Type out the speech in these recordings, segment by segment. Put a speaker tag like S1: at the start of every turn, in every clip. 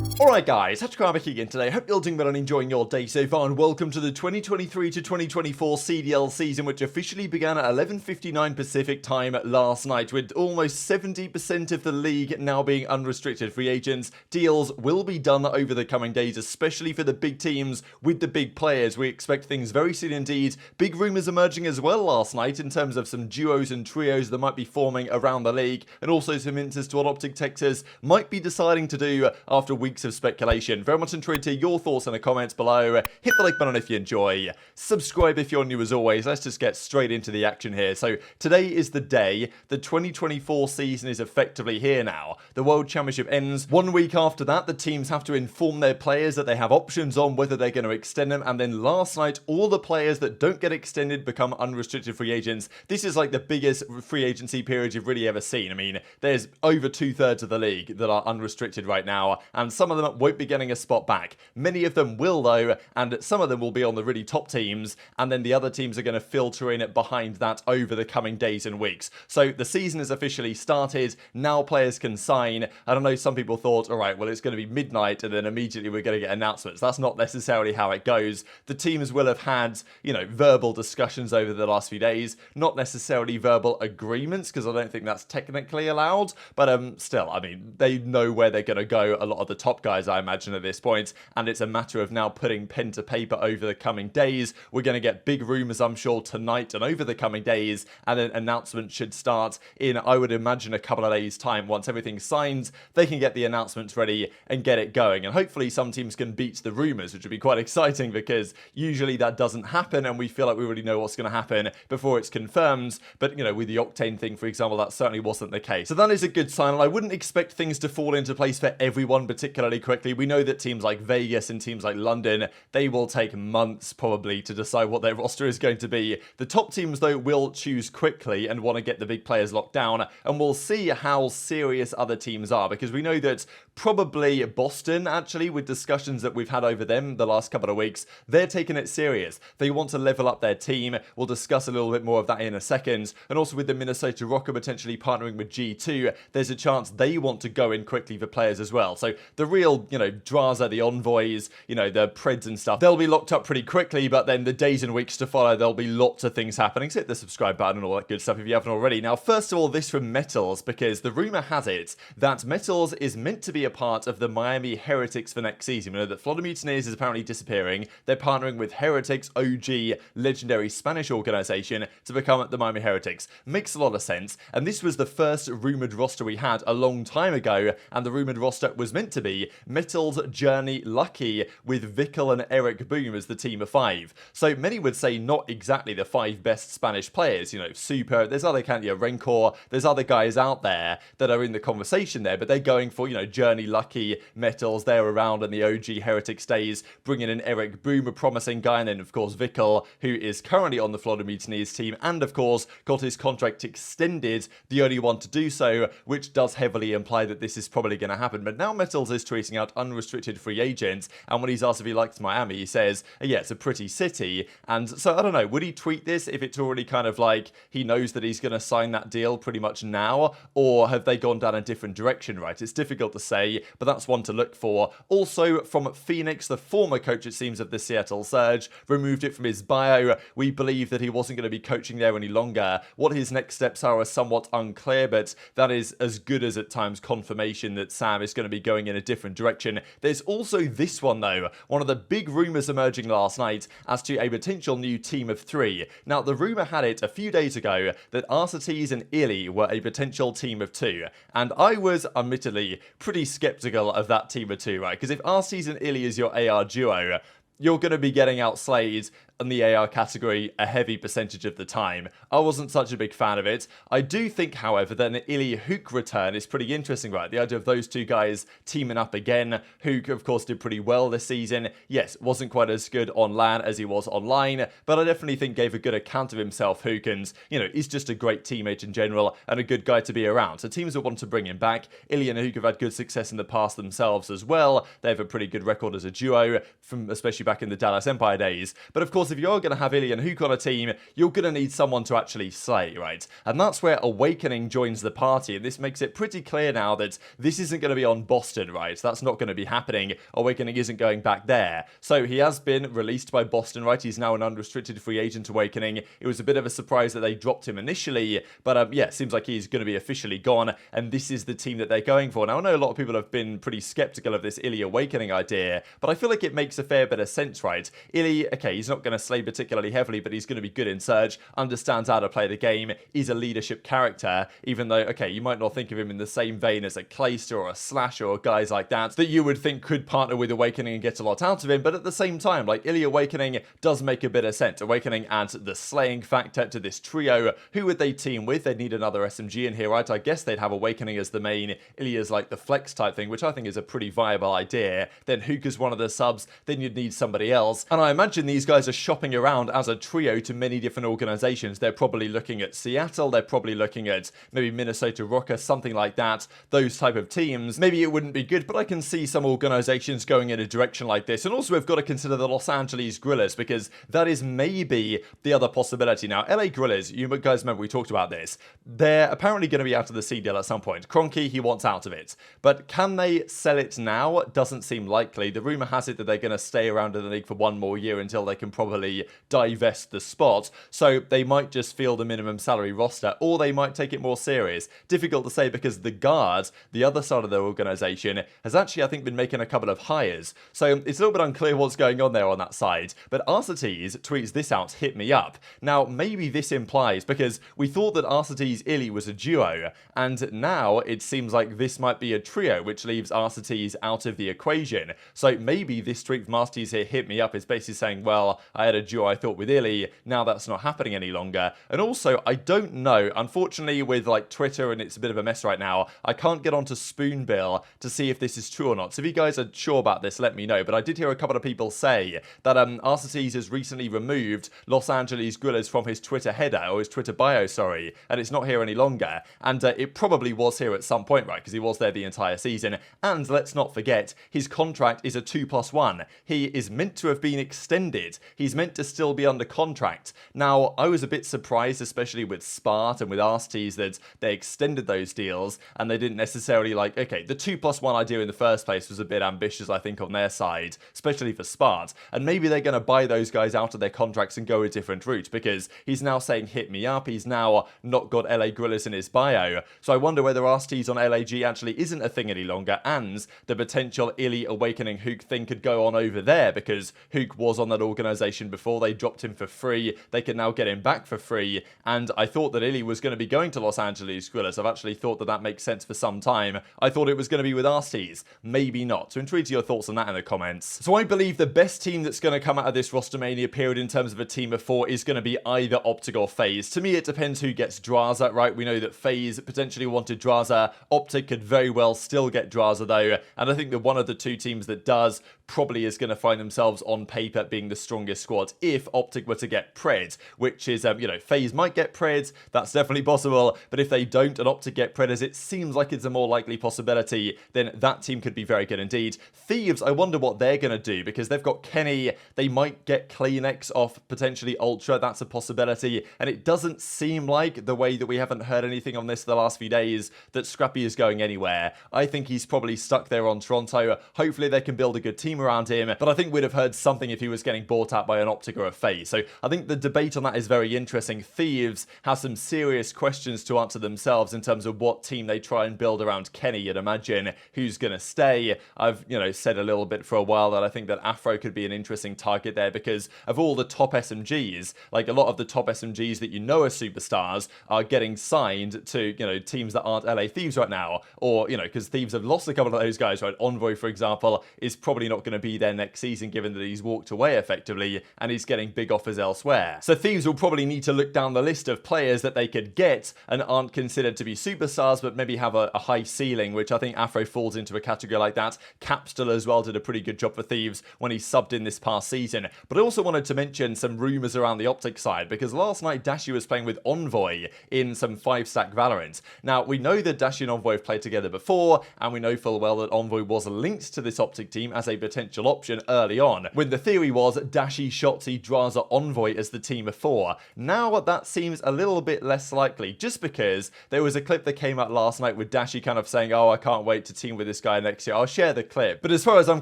S1: Alright guys, TacticalRab again today. Hope you're doing well and enjoying your day so far, and welcome to the 2023 to 2024 CDL season, which officially began at 11:59 Pacific time last night, with almost 70% of the league now being unrestricted free agents. Deals will be done over the coming days, especially for the big teams with the big players. We expect things very soon indeed. Big rumours emerging as well last night in terms of some duos and trios that might be forming around the league, and also some hints as to what OpTic Texas might be deciding to do after weeks of speculation. Very much intrigued to hear your thoughts in the comments below. Hit the like button if you enjoy. Subscribe if you're new as always. Let's just get straight into the action here. So today is the day. The 2024 season is effectively here now. The World Championship ends. 1 week after that, the teams have to inform their players that they have options on whether they're going to extend them. And then last night, all the players that don't get extended become unrestricted free agents. This is like the biggest free agency period you've really ever seen. I mean, there's over 2/3 of the league that are unrestricted right now, and some of them won't be getting a spot back. Many of them will though, and some of them will be on the really top teams, and then the other teams are going to filter in behind that over the coming days and weeks. So the season has officially started. Now players can sign. I don't know, some people thought, all right, well, it's going to be midnight and then immediately we're going to get announcements. That's not necessarily how it goes. The teams will have had, verbal discussions over the last few days, not necessarily verbal agreements, because I don't think that's technically allowed, but still, I mean, they know where they're going to go, a lot of the top guys, I imagine, at this point, and it's a matter of now putting pen to paper over the coming days. We're going to get big rumours, I'm sure, tonight and over the coming days, and then announcements should start in, I would imagine, a couple of days' time. Once everything's signed, they can get the announcements ready and get it going, and hopefully some teams can beat the rumours, which would be quite exciting, because usually that doesn't happen, and we feel like we already know what's going to happen before it's confirmed. But, with the Octane thing, for example, that certainly wasn't the case. So that is a good sign, and I wouldn't expect things to fall into place for everyone particularly quickly. We know that teams like Vegas and teams like London, they will take months probably to decide what their roster is going to be. The top teams, though, will choose quickly and want to get the big players locked down, and we'll see how serious other teams are, because we know that probably Boston, actually, with discussions that we've had over them the last couple of weeks, they're taking it serious. They want to level up their team. We'll discuss a little bit more of that in a second. And also with the Minnesota Rokkr potentially partnering with G2, there's a chance they want to go in quickly for players as well. So the real, Drazah, the Envoys, the Preds and stuff, they'll be locked up pretty quickly, but then the days and weeks to follow, there'll be lots of things happening. So hit the subscribe button and all that good stuff if you haven't already. Now, first of all, this from Metals, because the rumor has it that Metals is meant to be a part of the Miami Heretics for next season. We know that Florida Mutineers is apparently disappearing. They're partnering with Heretics, OG, legendary Spanish organization, to become the Miami Heretics. Makes a lot of sense, and this was the first rumored roster we had a long time ago, and the rumored roster was meant to be Metals, Journey, Lucky, with Vickle and Eric Boom as the team of 5. So many would say not exactly the 5 best Spanish players, Super, there's other Rencor, there's other guys out there that are in the conversation there, but they're going for, Journey, Lucky, Metals, they're around in the OG Heretics days, bringing in Eric Boom, a promising guy, and then of course Vickle, who is currently on the Florida Mutineers team, and of course got his contract extended, the only one to do so, which does heavily imply that this is probably going to happen. But now Metals is tweeting out unrestricted free agents, and when he's asked if he likes Miami, he says, yeah, it's a pretty city. And so I don't know, would he tweet this if it's already kind of like he knows that he's going to sign that deal pretty much now, or have they gone down a different direction, right? It's difficult to say, but that's one to look for. Also from Phoenix, the former coach, it seems, of the Seattle Surge, removed it from his bio. We believe that he wasn't going to be coaching there any longer. What his next steps are somewhat unclear, but that is as good as at times confirmation that Sam is going to be going in a different direction. There's also this one though, one of the big rumours emerging last night as to a potential new team of 3. Now the rumour had it a few days ago that Arcitys and iLLeY were a potential team of 2, and I was admittedly pretty skeptical of that team of 2, right? Because if Arcitys and iLLeY is your AR duo, you're going to be getting outslayed in the AR category a heavy percentage of the time. I wasn't such a big fan of it. I do think, however, that an iLLeY Huke return is pretty interesting, right? The idea of those two guys teaming up again. Huke, of course, did pretty well this season. Yes, wasn't quite as good on LAN as he was online, but I definitely think gave a good account of himself, Huke, and, is just a great teammate in general and a good guy to be around. So teams that want to bring him back. iLLeY and Huke have had good success in the past themselves as well. They have a pretty good record as a duo, from especially back in the Dallas Empire days. But of course, course, if you're going to have iLLeY and Huke on a team, you're going to need someone to actually slay, right? And that's where Awakening joins the party, and this makes it pretty clear now that this isn't going to be on Boston, right? That's not going to be happening. Awakening isn't going back there. So he has been released by Boston, right? He's now an unrestricted free agent, Awakening. It was a bit of a surprise that they dropped him initially, but yeah, seems like he's going to be officially gone, and this is the team that they're going for. Now, I know a lot of people have been pretty skeptical of this iLLeY Awakening idea, but I feel like it makes a fair bit of sense, right? iLLeY, okay, he's not going to slay particularly heavily, but he's going to be good in Surge, understands how to play the game, is a leadership character, even though, okay, you might not think of him in the same vein as a Clayster or a Slasher or guys like that you would think could partner with Awakening and get a lot out of him, but at the same time, like, iLLeY Awakening does make a bit of sense. Awakening adds the slaying factor to this trio. Who would they team with? They'd need another SMG in here, right? I guess they'd have Awakening as the main, iLLeY as like the flex type thing, which I think is a pretty viable idea. Then Huke as one of the subs, then you'd need somebody else. And I imagine these guys are shopping around as a trio to many different organizations. They're probably looking at Seattle, they're probably looking at maybe Minnesota Rokkr, something like that, those type of teams. Maybe it wouldn't be good, but I can see some organizations going in a direction like this. And also we've got to consider the Los Angeles Guerrillas, because that is maybe the other possibility. Now, LA Guerrillas, you guys remember we talked about this, they're apparently going to be out of the CDL at some point. Cronky, he wants out of it. But can they sell it now? Doesn't seem likely. The rumor has it that they're going to stay around in the league for one more year until they can probably divest the spot. So they might just field a minimum salary roster, or they might take it more serious. Difficult to say, because the Guard, the other side of their organization, has actually, I think, been making a couple of hires. So it's a little bit unclear what's going on there on that side. But Arcitys tweets this out, hit me up. Now, maybe this implies, because we thought that Arcitys iLLeY was a duo, and now it seems like this might be a trio, which leaves Arcitys out of the equation. So maybe this tweet from Arcitys here, hit me up, is basically saying, well, I had a duo I thought with iLLeY, now that's not happening any longer. And also, I don't know, unfortunately with like Twitter, and it's a bit of a mess right now, I can't get onto Spoonbill to see if this is true or not. So if you guys are sure about this, let me know. But I did hear a couple of people say that Arcitys has recently removed Los Angeles Guerrillas from his Twitter header, or his Twitter bio, sorry, and it's not here any longer. And it probably was here at some point, right, because he was there the entire season. And let's not forget, his contract is a 2+1. He is meant to have been extended. He's meant to still be under contract. Now, I was a bit surprised, especially with Spart and with Arcitys, that they extended those deals, and they didn't necessarily, like, okay, the 2+1 idea in the first place was a bit ambitious, I think, on their side, especially for Spart. And maybe they're going to buy those guys out of their contracts and go a different route, because he's now saying hit me up. He's now not got LA Guerrillas in his bio. So I wonder whether Arcitys on LAG actually isn't a thing any longer, and the potential iLLeY Awakening Huke thing could go on over there, because Huke was on that organization before. They dropped him for free. They can now get him back for free. And I thought that iLLeY was going to be going to Los Angeles Guerrillas. I've actually thought that that makes sense for some time. I thought it was going to be with Arcitys. Maybe not. So intrigued to your thoughts on that in the comments. So I believe the best team that's going to come out of this Rostermania period in terms of a team of 4 is going to be either OpTic or FaZe. To me, it depends who gets Drazah, right? We know that FaZe potentially wanted Drazah. OpTic could very well still get Drazah, though. And I think that one of the two teams that does probably is going to find themselves on paper being the strongest squad if OpTic were to get Pred, which is, you know, FaZe might get Pred. That's definitely possible. But if they don't and OpTic get Pred, as it seems like it's a more likely possibility, then that team could be very good indeed. Thieves, I wonder what they're going to do, because they've got Kenny. They might get CleanX off potentially Ultra. That's a possibility. And it doesn't seem like, the way that we haven't heard anything on this the last few days, that Scrappy is going anywhere. I think he's probably stuck there on Toronto. Hopefully they can build a good team around him, but I think we'd have heard something if he was getting bought out by an OpTic or a FaZe. So I think the debate on that is very interesting. Thieves has some serious questions to answer themselves in terms of what team they try and build around Kenny. You'd imagine who's going to stay. I've, you know, said a little bit for a while that I think that Afro could be an interesting target there, because of all the top SMGs, like a lot of the top SMGs that you know are superstars are getting signed to, you know, teams that aren't LA Thieves right now, or, you know, because Thieves have lost a couple of those guys, right? Envoy, for example, is probably not going to be there next season, given that he's walked away effectively and he's getting big offers elsewhere. So Thieves will probably need to look down the list of players that they could get and aren't considered to be superstars, but maybe have a high ceiling, which I think Afro falls into a category like that. Capstel as well did a pretty good job for Thieves when he subbed in this past season. But I also wanted to mention some rumors around the OpTic side, because last night Dashy was playing with Envoy in some 5-stack Valorant. Now, we know that Dashy and Envoy have played together before, and we know full well that Envoy was linked to this OpTic team as a potential option early on, when the theory was Dashy Shotzzy, Drazah, Envoy as the team of 4. Now that seems a little bit less likely, just because there was a clip that came out last night with Dashy kind of saying, oh, I can't wait to team with this guy next year. I'll share the clip. But as far as I'm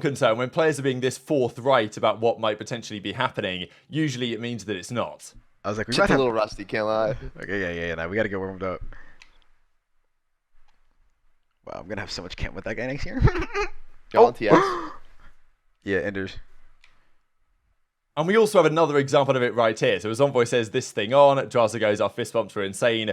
S1: concerned, when players are being this forthright about what might potentially be happening, usually it means that it's not.
S2: I was like, we
S3: Just a little rusty, can't lie.
S2: Okay, yeah, we gotta get warmed up. Wow, I'm gonna have so much camp with that guy next year.
S3: Go on, TX.
S2: Yeah, Enders.
S1: And we also have another example of it right here. So as Envoy says this thing on, Drazah goes, our fist bumps were insane.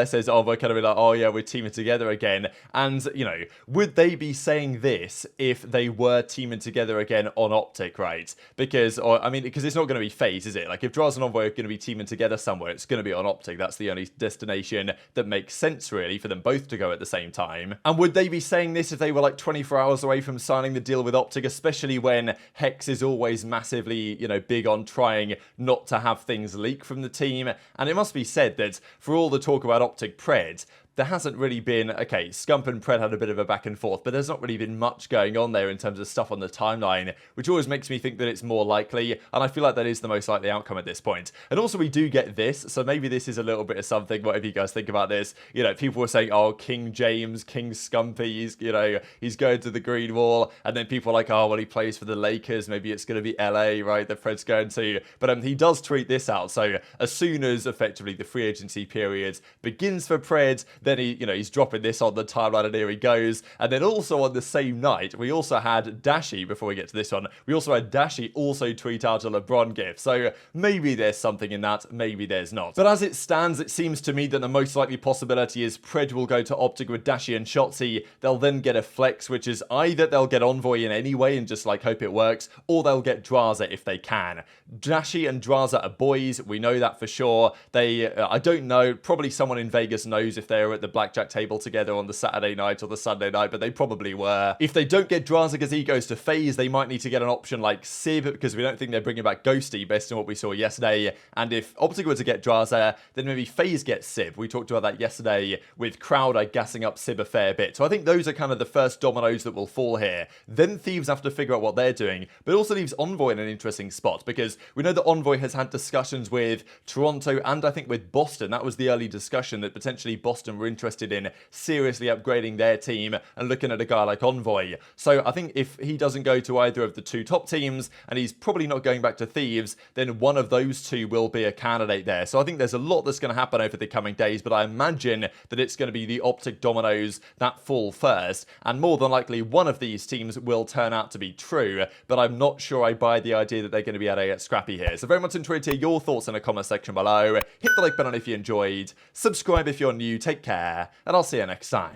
S1: Says Envoy kind of be like, oh yeah, we're teaming together again. And, you know, would they be saying this if they were teaming together again on OpTic, right? Because it's not going to be FaZe, is it? Like, if Drazah and Envoy are going to be teaming together somewhere, it's going to be on OpTic. That's the only destination that makes sense, really, for them both to go at the same time. And would they be saying this if they were like 24 hours away from signing the deal with OpTic, especially when Hex is always massively, you know, big on trying not to have things leak from the team? And it must be said that for all the talk about OpTic Pred, there hasn't really been, okay, Scump and Pred had a bit of a back and forth, but there's not really been much going on there in terms of stuff on the timeline, which always makes me think that it's more likely, and I feel like that is the most likely outcome at this point. And also we do get this, so maybe this is a little bit of something, whatever you guys think about this. You know, people were saying, oh, King James, King Scumpy, he's going to the green wall, and then people are like, oh, well, he plays for the Lakers, maybe it's going to be LA, right, that Fred's going to. But he does tweet this out, so as soon as effectively the free agency period begins for Pred, then he's dropping this on the timeline, and here he goes. And then also on the same night, we also had Dashy, before we get to this one, we also had Dashy also tweet out a LeBron gift. So maybe there's something in that, maybe there's not. But as it stands, it seems to me that the most likely possibility is Pred will go to OpTic with Dashy and Shotzzy. They'll then get a flex, which is either they'll get Envoy in anyway and just like hope it works, or they'll get Drazah if they can. Dashy and Drazah are boys, we know that for sure. I don't know, probably someone in Vegas knows if they're at the blackjack table together on the Saturday night or the Sunday night, but they probably were. If they don't get Drazah because he goes to FaZe, they might need to get an option like Sib, because we don't think they're bringing back Ghosty based on what we saw yesterday. And if OpTic were to get Drazah, then maybe FaZe gets Sib. We talked about that yesterday with Crowder gassing up Sib a fair bit. So I think those are kind of the first dominoes that will fall here. Then Thieves have to figure out what they're doing, but it also leaves Envoy in an interesting spot, because we know that Envoy has had discussions with Toronto and I think with Boston. That was the early discussion, that potentially Boston were interested in seriously upgrading their team and looking at a guy like Envoy. So I think if he doesn't go to either of the two top teams, and he's probably not going back to Thieves, then one of those two will be a candidate there. So I think there's a lot that's going to happen over the coming days, but I imagine that it's going to be the OpTic dominoes that fall first, and more than likely one of these teams will turn out to be true, but I'm not sure I buy the idea that they're going to be at a Scrappy here. So very much enjoyed to hear your thoughts in the comment section below. Hit the like button if you enjoyed, subscribe if you're new, take care, and I'll see you next time.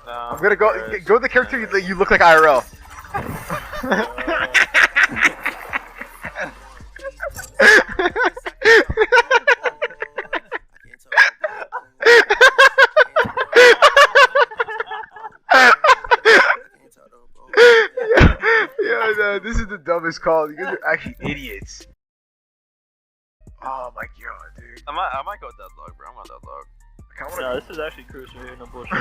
S2: I'm gonna go the character that you look like IRL. Yeah, no, this is the dumbest call. You guys are actually idiots. Oh my god, dude.
S4: I might go deadlock, bro. I'm on deadlock.
S5: No, this is actually crucial here, no bullshit.